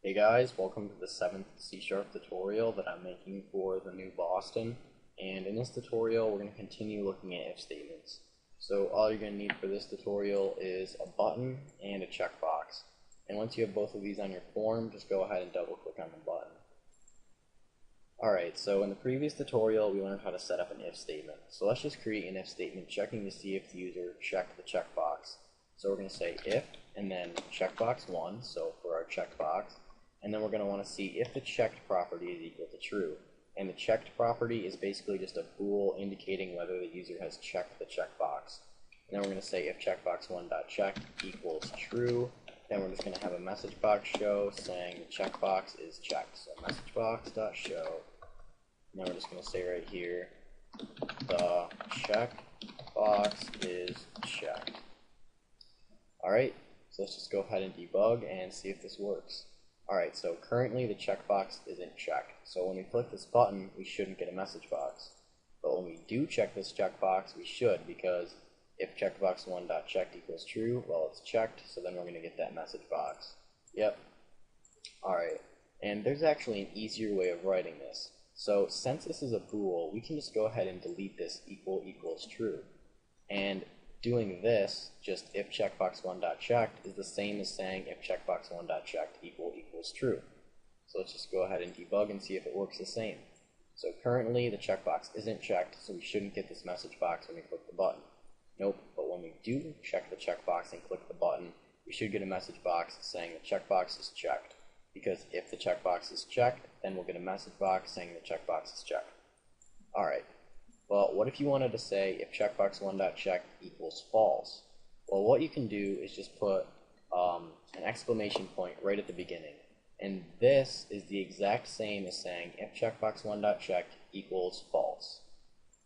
Hey guys, welcome to the 7th C# tutorial that I'm making for the new Boston. And in this tutorial, we're going to continue looking at if statements. So all you're going to need for this tutorial is a button and a checkbox. And once you have both of these on your form, just go ahead and double click on the button. Alright, so in the previous tutorial, we learned how to set up an if statement. So let's just create an if statement checking to see if the user checked the checkbox. So we're going to say if, and then checkbox 1, so for our checkbox. And then we're going to want to see if the checked property is equal to true. And the checked property is basically just a bool indicating whether the user has checked the checkbox. And then we're going to say if checkbox1.check equals true, then we're just going to have a message box show saying the checkbox is checked. So messagebox.show, and then we're just going to say right here, the checkbox is checked. Alright, so let's just go ahead and debug and see if this works. Alright, so currently the checkbox isn't checked. So when we click this button, we shouldn't get a message box. But when we do check this checkbox, we should, because if checkbox1.checked equals true, well, it's checked, so then we're going to get that message box. Yep. Alright, and there's actually an easier way of writing this. So since this is a bool, we can just go ahead and delete this equals true. And doing this, just if checkbox1.checked, is the same as saying if checkbox1.checked equals true. So let's just go ahead and debug and see if it works the same. So currently the checkbox isn't checked, so we shouldn't get this message box when we click the button. Nope, but when we do check the checkbox and click the button, we should get a message box saying the checkbox is checked. Because if the checkbox is checked, then we'll get a message box saying the checkbox is checked. Alright. Well, what if you wanted to say if checkbox1.check equals false? Well, what you can do is just put an exclamation point right at the beginning. And this is the exact same as saying if checkbox1.check equals false.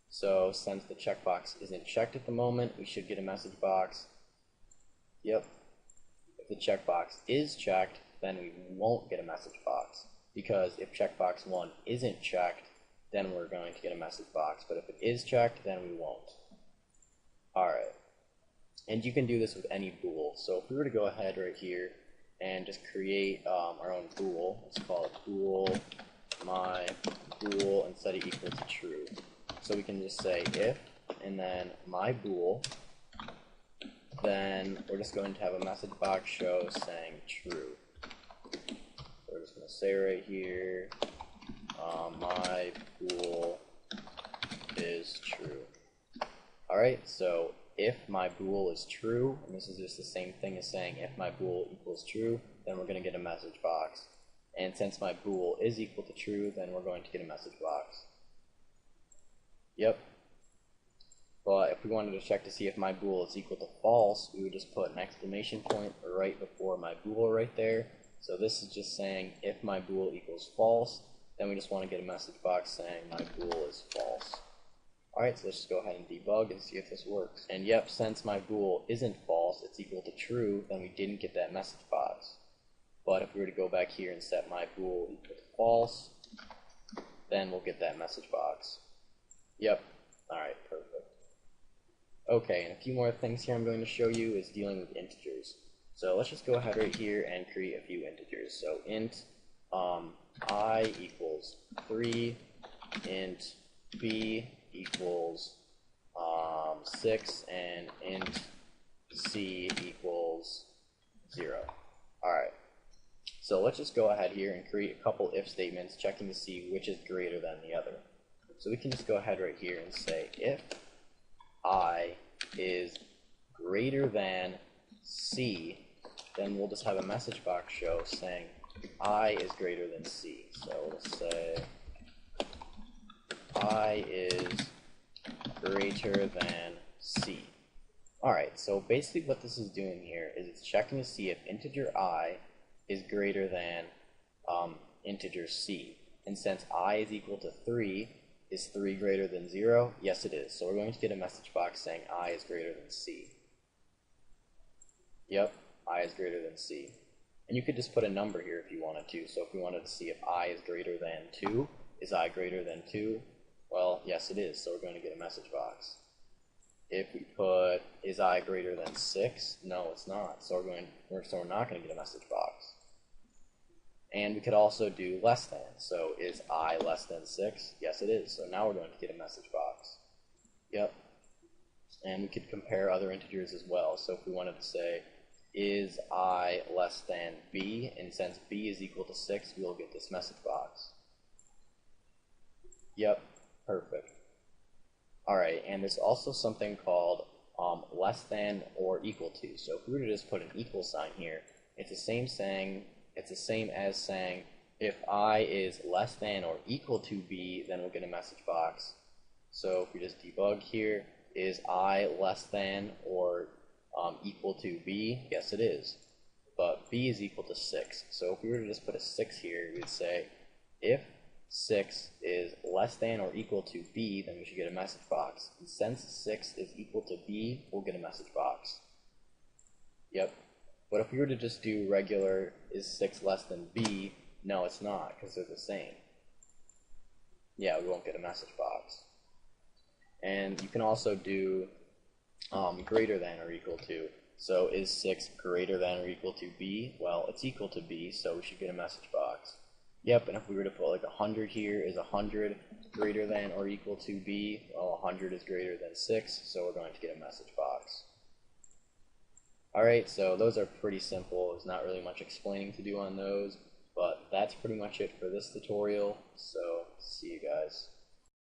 So since the checkbox isn't checked at the moment, we should get a message box. Yep. If the checkbox is checked, then we won't get a message box. Because if checkbox 1 isn't checked, then we're going to get a message box. But if it is checked, then we won't. Alright. And you can do this with any bool. So if we were to go ahead right here and just create our own bool, let's call it bool, my bool, and set it equal to true. So we can just say if, and then my bool, then we're just going to have a message box show saying true. So we're just going to say right here, my bool is true. Alright, so if my bool is true, and this is just the same thing as saying if my bool equals true, then we're going to get a message box. And since my bool is equal to true, then we're going to get a message box. Yep. But if we wanted to check to see if my bool is equal to false, we would just put an exclamation point right before my bool right there. So this is just saying if my bool equals false, then we just want to get a message box saying my bool is false. Alright, so let's just go ahead and debug and see if this works. And yep, since my bool isn't false, it's equal to true, then we didn't get that message box. But if we were to go back here and set my bool equal to false, then we'll get that message box. Yep. Alright, perfect. Okay, and a few more things here I'm going to show you is dealing with integers. So let's just go ahead right here and create a few integers. So int I equals 3, int b equals 6, and int c equals 0. Alright, so let's just go ahead here and create a couple if statements checking to see which is greater than the other. So we can just go ahead right here and say if I is greater than c, then we'll just have a message box show saying I is greater than c. So let's say I is greater than c. Alright, so basically what this is doing here is it's checking to see if integer I is greater than integer c. And since I is equal to 3, is 3 greater than 0? Yes, it is. So we're going to get a message box saying I is greater than c. Yep, I is greater than c. And you could just put a number here if you wanted to. So if we wanted to see if I is greater than 2, is I greater than 2? Well, yes it is, so we're going to get a message box. If we put, is I greater than 6? No, it's not. So we're not going to get a message box. And we could also do less than. So is I less than 6? Yes, it is. So now we're going to get a message box. Yep. And we could compare other integers as well. So if we wanted to say, is I less than b, and since b is equal to 6, we'll get this message box. Yep, perfect. Alright, and there's also something called less than or equal to. So if we were to just put an equal sign here, it's the same as saying if I is less than or equal to b, then we'll get a message box. So if we just debug here, is I less than or equal to b? Yes, it is. But b is equal to 6. So if we were to just put a 6 here, we'd say if 6 is less than or equal to b, then we should get a message box. And since 6 is equal to b, we'll get a message box. Yep. But if we were to just do regular, is 6 less than b? No, it's not, because they're the same. Yeah, we won't get a message box. And you can also do greater than or equal to. So is 6 greater than or equal to b? Well, it's equal to b, so we should get a message box. Yep, and if we were to put like 100 here, is 100 greater than or equal to b? Well, 100 is greater than 6, so we're going to get a message box. Alright, so those are pretty simple. There's not really much explaining to do on those, but that's pretty much it for this tutorial, so see you guys.